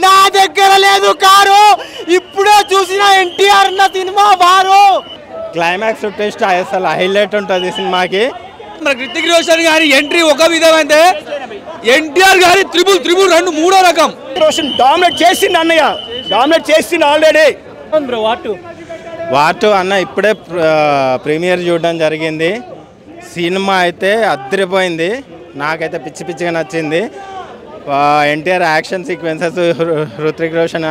నా దగ్గర లేదు కారు ఇప్పుడే చూసిన ఎన్టీఆర్ అన్న సినిమా వారు క్లైమాక్స్ టెస్ట్ అసలు హైలైట్ ఉంటుంది సినిమాకి. మన రితిక్ రోషన్ గారి ఎంట్రీ ఒక విధం అయితే ఎన్టీఆర్ గారి త్రిబుల్ రెండు మూడో రకం. రోషన్ డామినేట్ చేసింది అన్నయ్య, డామినేట్ చేసింది ఆల్రెడీ. వార్ 2 అన్న ఇప్పుడే ప్రీమియర్ చూడడం జరిగింది. సినిమా అయితే అద్దరిపోయింది, నాకైతే పిచ్చి పిచ్చిగా నచ్చింది. NTR action sequences, Hrithik Roshan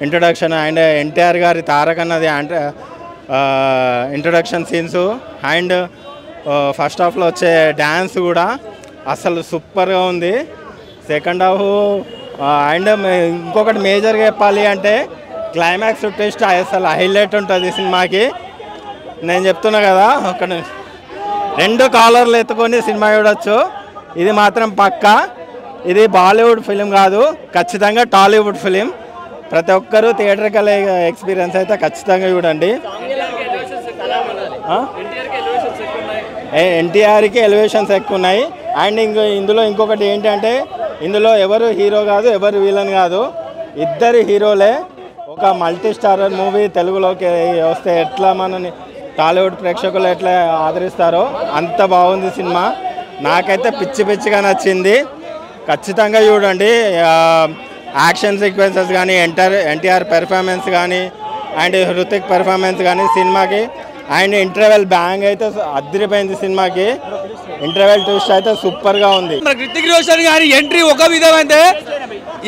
introduction and NTR గారి తారక్ అన్నది ఇంట్రొడక్షన్ సీన్స్ అండ్ ఫస్ట్ హాఫ్లో వచ్చే డ్యాన్స్ కూడా అసలు సూపర్గా ఉంది. సెకండ్ హాఫ్ అండ్ ఇంకొకటి మేజర్గా చెప్పాలి అంటే క్లైమాక్స్ టెస్ట్ అసలు హైలైట్ ఉంటుంది సినిమాకి. నేను చెప్తున్నా కదా, ఒక 2 కాలర్లు ఎత్తుకొని సినిమా చూడొచ్చు. ఇది మాత్రం పక్కా. ఇది బాలీవుడ్ ఫిలిం కాదు, ఖచ్చితంగా టాలీవుడ్ ఫిలిం. ప్రతి ఒక్కరూ థియేటర్కల్ ఎక్స్పీరియన్స్ అయితే ఖచ్చితంగా చూడండి. ఎన్టీఆర్కి ఎలివేషన్స్ ఎక్కువ ఉన్నాయి. అండ్ ఇందులో ఇంకొకటి ఏంటంటే ఇందులో ఎవరు హీరో కాదు, ఎవరు విలన్ కాదు, ఇద్దరు హీరోలే. ఒక మల్టీ స్టారర్ మూవీ తెలుగులోకి వస్తే ఎట్లా మనని టాలీవుడ్ ప్రేక్షకులు ఎట్లా ఆదరిస్తారో అంత బాగుంది సినిమా. నాకైతే పిచ్చి పిచ్చిగా నచ్చింది, ఖచ్చితంగా చూడండి. యాక్షన్ సీక్వెన్సెస్ కానీ, ఎన్టీఆర్ పెర్ఫార్మెన్స్ కానీ అండ్ హృతిక్ పెర్ఫార్మెన్స్ కానీ సినిమాకి. అండ్ ఇంటర్వెల్ బ్యాంగ్ అయితే అద్దరిపోయింది సినిమాకి. ఇంటర్వెల్ ట్విస్ట్ అయితే సూపర్గా ఉంది. రితిక్ రోషన్ గారి ఎంట్రీ ఒక విధం అయితే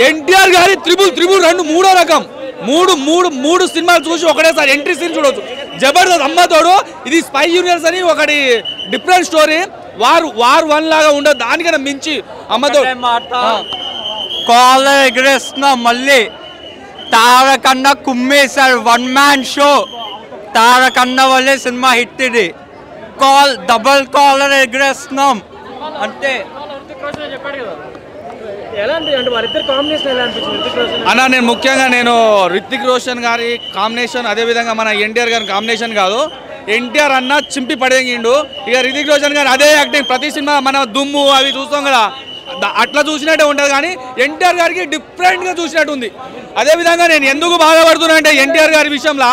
ఎన్టీఆర్ గారి త్రిబుల్ రెండు మూడో రకం. మూడు సినిమాలు చూసి ఒకటేసారి ఎంట్రీ సీన్ చూడవచ్చు. జబర్దస్త్ అమ్మతోడు. ఇది స్పై యూనివర్స్ అని ఒకటి డిఫరెంట్ స్టోరీ. వార్ 1 లాగా ఉండదు, దానికన్నా మించి అమ్మతోడు. కాలర్ ఎగరేస్తున్నాం మళ్ళీ. తారకన్న కుమ్మేశారు, 1 మ్యాన్ షో. తారకన్న వల్లే సినిమా హిట్. ఇది డబల్ కాలర్ ఎగరేస్తున్నాం అంతే. అన్న నేను ముఖ్యంగా రితిక్ రోషన్ గారి కాంబినేషన్, అదేవిధంగా మన ఎన్టీఆర్ గారి కాంబినేషన్ కాదు. ఎన్టీఆర్ అన్న చింపి పడేయిండు. ఇక రితిక్ రోషన్ గారు అదే యాక్టింగ్. ప్రతి సినిమా మన దుమ్ము అవి చూస్తాం కదా, అట్లా చూసినట్టే ఉంటుంది. కానీ ఎన్టీఆర్ గారికి డిఫరెంట్గా చూసినట్టు ఉంది. అదేవిధంగా నేను ఎందుకు బాధపడుతున్నా అంటే ఎన్టీఆర్ గారి విషయంలో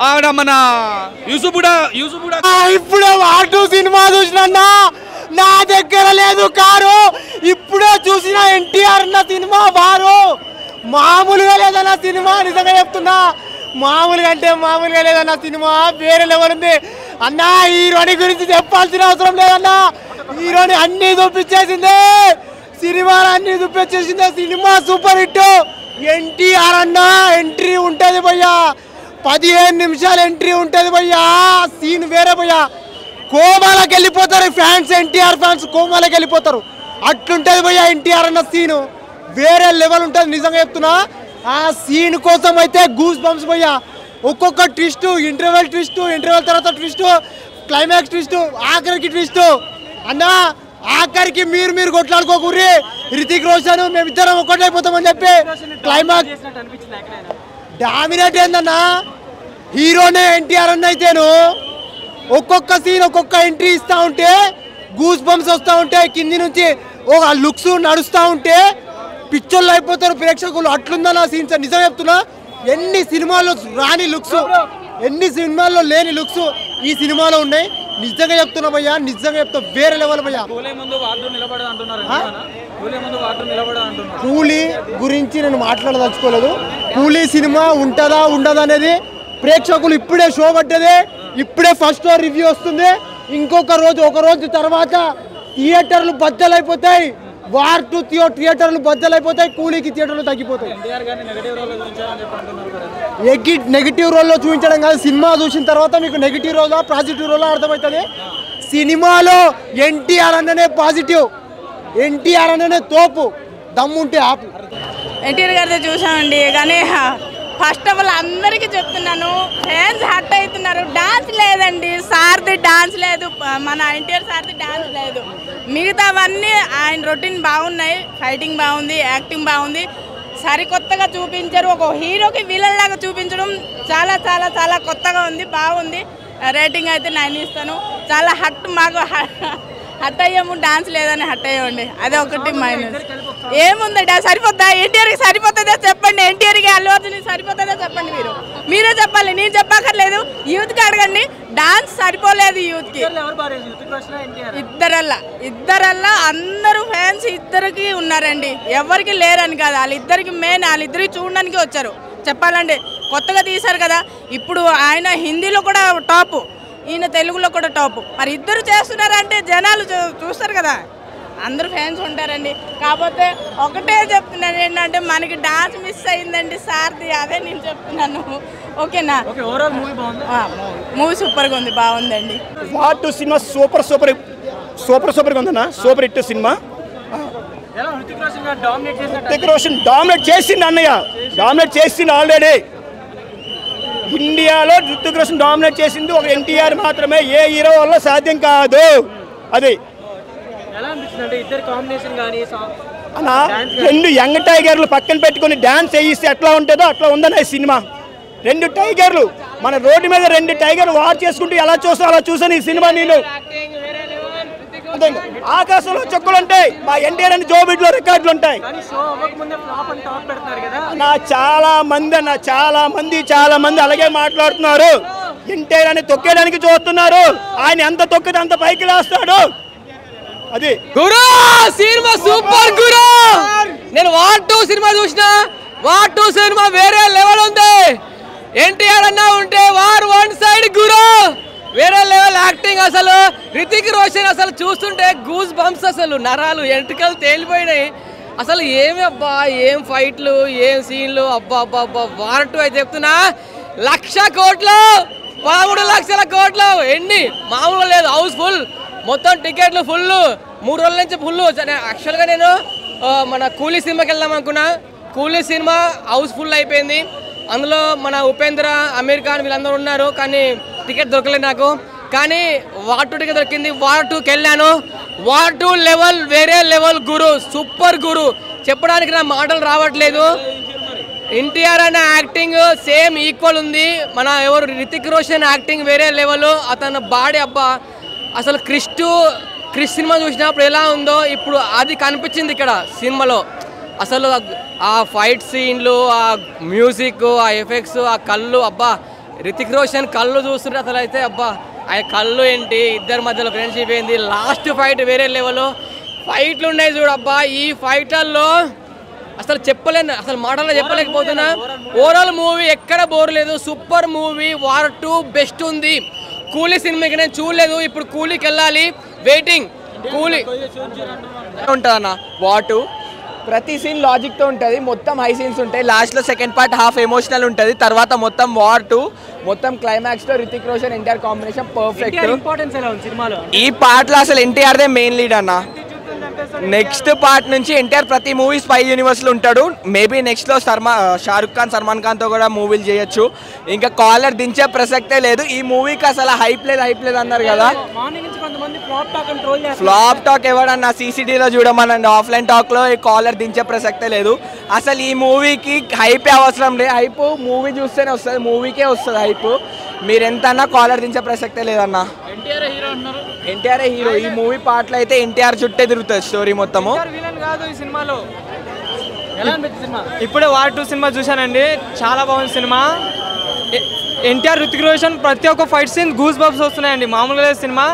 ఆవిడ మన యూసుఫ్ ఇప్పుడే వార్ 2 సినిమా చూసినా నా దగ్గర లేదు కారు ఇప్పుడే చూసిన ఎన్టీఆర్ అన్న సినిమా వారు. మామూలుగా లేదన్న సినిమా, నిజంగా చెప్తున్నా. మామూలుగా అంటే మామూలుగా లేదన్న సినిమా, వేరే లెవెల్ ఉంది అన్న. హీరోని గురించి చెప్పాల్సిన అవసరం లేదన్నా, హీరోని అన్ని చూపించేసిందే, సినిమాలు అన్ని చూపించేసిందే. Cinema super hit. ఎన్టీఆర్ అన్న ఎంట్రీ ఉంటుంది భయ్యా, 15 నిమిషాలు ఎంట్రీ ఉంటుంది భయ్యా. సీన్ వేరే భయ్యా, కోమాలకు వెళ్ళిపోతారు ఫ్యాన్స్. ఎన్టీఆర్ ఫ్యాన్స్ కోమాలకు వెళ్ళిపోతారు, అట్లుంటుంది భయ్యా. ఎన్టీఆర్ అన్న సీను వేరే లెవెల్ ఉంటుంది, నిజంగా చెప్తున్నా. ఆ సీన్ కోసం అయితే గూస్ బంప్స్ భయ్యా. ఒక్కొక్క ట్విస్ట్, ఇంటర్వెల్ ట్విస్ట్, ఇంటర్వెల్ తర్వాత ట్విస్ట్, క్లైమాక్స్ ట్విస్ట్, ఆఖరికి ట్విస్ట్ అన్న. ఆఖరికి మీరు కొట్లాడుకోకూరి. రితిక్ రోషన్ మేమిద్దరం ఒక్కటైపోతామని చెప్పి క్లైమాక్స్ డామినేట్ ఏందన్నా. హీరోనే ఎన్టీఆర్ అన్న అయితేను ఒక్కొక్క సీన్ ఒక్కొక్క ఎంట్రీ ఇస్తూ ఉంటే గూస్ బంప్స్ వస్తూ ఉంటాయి. కింది నుంచి ఒక లుక్స్ నడుస్తూ ఉంటే పిక్చర్లు అయిపోతారు ప్రేక్షకులు. అట్లుందన్న సీన్స్, నిజం చెప్తున్నా. ఎన్ని సినిమాల్లో రాని లుక్స్, ఎన్ని సినిమాల్లో లేని లుక్స్ ఈ సినిమాలో ఉన్నాయి. నిజంగా చెప్తున్నా భయ్యా, నిజంగా చెప్తా, వేరే లెవెల్ భయ్యా. కూలీ గురించి నేను మాట్లాడదలుచుకోలేదు. కూలీ సినిమా ఉంటుందా ఉండదా అనేది ప్రేక్షకులు ఇప్పుడే షో పడ్డదే, ఇప్పుడే ఫస్ట్ రివ్యూ వస్తుంది. ఇంకొక రోజు, ఒక రోజు తర్వాత థియేటర్లు బద్దలైపోతాయి. వార్ 2 థియేటర్లు బద్దలైపోతాయి, కూలీకి థియేటర్లు తగ్గిపోతాయి. నెగిటివ్ రోల్లో చూపించడం కాదు, సినిమా చూసిన తర్వాత మీకు నెగిటివ్ రోలా పాజిటివ్ రోలా అర్థమవుతుంది. సినిమాలో ఎన్టీఆర్ అన్ననే పాజిటివ్, ఎన్టీఆర్ అన్ననే తోపు, దమ్ముంటే ఆపు. ఎన్టీఆర్ గారితో చూసామండి, కానీ ఫస్ట్ ఆఫ్ ఆల్ అందరికీ చెప్తున్నాను, ఫ్యాన్స్ హట్ అవుతున్నారు. డాన్స్ లేదండి, సార్ది డాన్స్ లేదు, మన ఎన్టీఆర్ సార్ది డాన్స్ లేదు. మిగతావన్నీ ఆయన రొటీన్ బాగున్నాయి, ఫైటింగ్ బాగుంది, యాక్టింగ్ బాగుంది. సరికొత్తగా చూపించారు, ఒక హీరోకి విలన్ లాగా చూపించడం చాలా చాలా చాలా కొత్తగా ఉంది, బాగుంది. రేటింగ్ అయితే 9 ఇస్తాను. చాలా మాకు హట్ అయ్యాము, డాన్స్ లేదని హట్ అయ్యామండి, అదే ఒకటి మైనస్. ఏముందండి అది సరిపోద్దా? ఎన్టీఆర్కి సరిపోతుందా చెప్పండి, ఎన్టీఆర్కి అల్లు అర్జున్కి సరిపోతుందా చెప్పండి. మీరే చెప్పాలి, నేను చెప్పక్కర్లేదు. యూత్కి అడగండి, డాన్స్ సరిపోలేదు యూత్కి. ఇద్దరల్లా అందరూ ఫ్యాన్స్ ఇద్దరికి ఉన్నారండి, ఎవరికి లేరని కాదు. వాళ్ళిద్దరికి మెయిన్, వాళ్ళిద్దరికి చూడడానికి వచ్చారు. చెప్పాలంటే కొత్తగా తీశారు కదా, ఇప్పుడు ఆయన హిందీలో కూడా టాప్, ఈయన తెలుగులో కూడా టాప్. మరి ఇద్దరు చేస్తున్నారంటే జనాలు చూస్తారు కదా, అందరూ ఫ్యాన్స్ ఉంటారండి. కాకపోతే ఒకటే చెప్తున్నాను ఏంటంటే మనకి డాన్స్ మిస్ అయిందండి సార్ది, అదే నేను చెప్తున్నాను. ఓకేనా? మూవీ సూపర్గా ఉంది, బాగుందండి. వార్ 2 సినిమా సూపర్గా ఉందన్న, super hit cinema. Hrithik Roshan dominate చేసింది అన్నయ్య, డామినేట్ చేసింది ఆల్రెడీ. ఇండియాలో హృతిక్ రోషన్ డామినేట్ చేసింది ఒక ఎన్టీఆర్ మాత్రమే, ఏ హీరో వల్ల సాధ్యం కాదు. అది అన్న, 2 యంగ్ టైగర్లు పక్కన పెట్టుకుని డాన్స్ వేయిస్తే ఎట్లా ఉంటుందో అట్లా ఉందన్న ఈ సినిమా. 2 టైగర్లు మన రోడ్డు మీద 2 టైగర్లు వార్ చేసుకుంటూ ఎలా చూస్తా అలా చూసాను ఈ సినిమా. నేను ఆకాశంలో చుక్కలు ఉంటాయి, మా ఎన్టీఆర్ అని జోబిట్లో రికార్డులు ఉంటాయి. చాలా మంది అలాగే మాట్లాడుతున్నారు. ఎన్టీఆర్ అని తొక్కేయడానికి చూస్తున్నారు, ఆయన ఎంత తొక్కితే అంత పైకి లేస్తాడు. అది గురు సినిమా సూపర్ గురు. నేను వార్ 2 సినిమా చూసిన, వార్ 2 సినిమా వేరే లెవెల్ ఉంది. ఎన్టీఆర్ అన్నా ఉంటే వార్ 1 సైడ్ గురు, వేరే లెవెల్ యాక్టింగ్. అసలు హృతిక్ రోషన్ అసలు చూస్తుంటే గూస్ బంప్స్, అసలు నరాలు ఎంట్రికలు తేలిపోయినాయి. అసలు ఏమి అబ్బా, ఏం ఫైట్లు, ఏం సీన్లు, అబ్బా అబ్బా అబ్బా. వార్ 2 అయితే చెప్తున్నా 1,00,000 కోట్లు, 13 లక్షల కోట్లు. ఎన్ని మామూలుగా లేదు, హౌస్ ఫుల్, మొత్తం టికెట్లు ఫుల్, 3 రోజుల నుంచి ఫుల్. యాక్చువల్గా నేను మన కూలీ సినిమాకి వెళ్దాం అనుకున్నా, కూలీ సినిమా హౌస్ ఫుల్ అయిపోయింది. అందులో మన ఉపేంద్ర, అమీర్ ఖాన్ వీళ్ళందరూ ఉన్నారు, కానీ టికెట్ దొరకలేదు నాకు. కానీ వార్ 2 టికెట్ దొరికింది, వార్ 2కి వెళ్ళాను. వార్ 2 లెవెల్ వేరే లెవెల్ గురు, సూపర్ గురు. చెప్పడానికి నా మాటలు రావట్లేదు. ఎన్టీఆర్ అనే యాక్టింగ్ సేమ్ ఈక్వల్ ఉంది. మన ఎవరు హృతిక్ రోషన్ యాక్టింగ్ వేరే లెవెల్. అతను బాడీ అబ్బా, అసలు క్రిష్ సినిమా చూసినప్పుడు ఎలా ఉందో ఇప్పుడు అది కనిపించింది ఇక్కడ సినిమాలో. అసలు ఆ ఫైట్ సీన్లు, ఆ మ్యూజిక్, ఆ ఎఫెక్ట్స్, ఆ కళ్ళు, అబ్బా హృతిక్ రోషన్ కళ్ళు చూస్తుంటే అసలు అయితే అబ్బా, ఆ కళ్ళు ఏంటి, ఇద్దరి మధ్యలో ఫ్రెండ్షిప్ ఏంది, లాస్ట్ ఫైట్ వేరే లెవెల్. ఫైట్లు ఉన్నాయి చూడబ్బా, ఈ ఫైట్లలో అసలు చెప్పలేను, అసలు మాటల్లో చెప్పలేకపోతున్నా. ఓవరాల్ మూవీ ఎక్కడ బోర్ లేదు, సూపర్ మూవీ. వార్ 2 బెస్ట్ ఉంది. కూలీ సినిమాకి నేను చూడలేదు, ఇప్పుడు కూలీకి వెళ్ళాలి, వెయిటింగ్. కూలీ ఉంటుంది అన్న. వార్ 2 ప్రతి సీన్ లాజిక్తో ఉంటుంది, మొత్తం హై సీన్స్ ఉంటాయి. లాస్ట్లో సెకండ్ పార్ట్ హాఫ్ ఎమోషనల్ ఉంటుంది, తర్వాత మొత్తం వార్ 2 మొత్తం క్లైమాక్స్లో హృతిక్ రోషన్ ఎన్టీఆర్ కాంబినేషన్ పర్ఫెక్ట్. ఈ పార్ట్లో అసలు ఎన్టీఆర్దే మెయిన్ లీడ్ అన్న. నెక్స్ట్ పార్ట్ నుంచి ఎన్టీఆర్ ప్రతి మూవీ స్పై యూనివర్స్లో ఉంటాడు. మేబీ నెక్స్ట్లో షారుఖ్ ఖాన్, సల్మాన్ ఖాన్తో కూడా మూవీలు చేయొచ్చు. ఇంకా కాలర్ దించే ప్రసక్తే లేదు. ఈ మూవీకి అసలు హైప్ లేదు అన్నారు కదా. ఫ్లాప్ టాక్ ఎవడన్నా సీసీటీలో చూడమనండి, ఆఫ్లైన్ టాక్లో ఈ కాలర్ దించే ప్రసక్తే లేదు. అసలు ఈ మూవీకి హైపే అవసరం లేదు. హైప్ మూవీ చూస్తేనే వస్తుంది, మూవీకే వస్తుంది హైప్. మీరు ఎంత అన్నా కాలర్ దించే ప్రసక్తే లేదన్న. ఎన్టీఆర్ హీరో. ఈ మూవీ పాటలో అయితే ఎన్టీఆర్ చుట్టే తిరుగుతుంది స్టోరీ మొత్తము. ఇప్పుడే వార్ 2 సినిమా చూశానండి, చాలా బాగుంది సినిమా. ఎన్టీఆర్, హృతిక్ రోషన్ ప్రతి ఒక్క ఫైట్ సీన్ గూస్ బంప్స్ వస్తున్నాయండి, మామూలుగా లేదు సినిమా.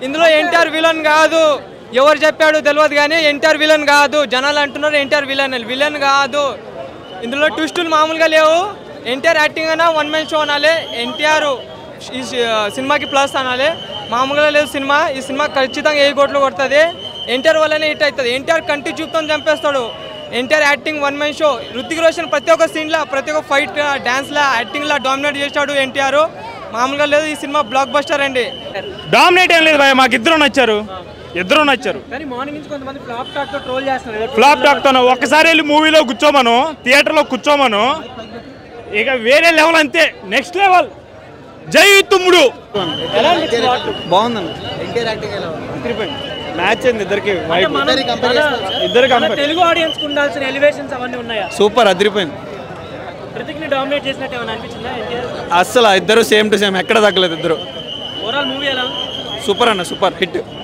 ఇందులో ఎన్టీఆర్ విలన్ కాదు, ఎవరు చెప్పాడు తెలియదు కానీ ఎన్టీఆర్ విలన్ కాదు. జనాలు అంటున్నారు ఎన్టీఆర్ విలన్ కాదు. ఇందులో ట్విస్టులు మామూలుగా లేవు. ఎన్టీఆర్ యాక్టింగ్ అయినా 1 మ్యాన్ షో అనాలి, ఎన్టీఆర్ ఈ సినిమాకి ప్లస్ అనాలి. మామూలుగా లేదు సినిమా. ఈ సినిమా ఖచ్చితంగా 7 కోట్లు కొడుతుంది. ఎన్టీఆర్ వల్లనే హిట్ అవుతుంది. ఎన్టీఆర్ కంటి చూపుతో చంపేస్తాడు. NTR acting 1 man show. Hrithik Roshan ప్రతి ఒక్క సీన్లో, ప్రతి ఒక్క ఫైట్, డ్యాన్స్లో, యాక్టింగ్లో డామినేట్ చేశాడు ఎన్టీఆర్. మామూలుగా లేదు, ఈ సినిమా బ్లాక్ బస్టర్ అండి. డామినేట్ ఏం లేదు భయ, మాకు ఇద్దరు నచ్చారు. ఫ్లాప్ టాక్తో ఒక్కసారి వెళ్ళి మూవీలో కూర్చోమను, థియేటర్లో కూర్చోమను, ఇక వేరే లెవెల్ అంతే, నెక్స్ట్ లెవెల్. జై తుమ్ముడు. బాగుందండి. మ్యాచ్ అయింది ఇద్దరికి, తెలుగు ఆడియన్స్ ఉండాల్సిన ఎలివేషన్స్ అవన్నీ ఉన్నాయా? సూపర్, అదిరిపోయింది. హృతిక్ ని డామినేట్ చేసినట్టు ఏమైనా అనిపించిందా? అస్సలు ఇద్దరు సేమ్ టు సేమ్, ఎక్కడ తగ్గలేదు ఇద్దరు. ఓవరాల్ మూవీ ఎలా? సూపర్ అన్న, సూపర్ హిట్.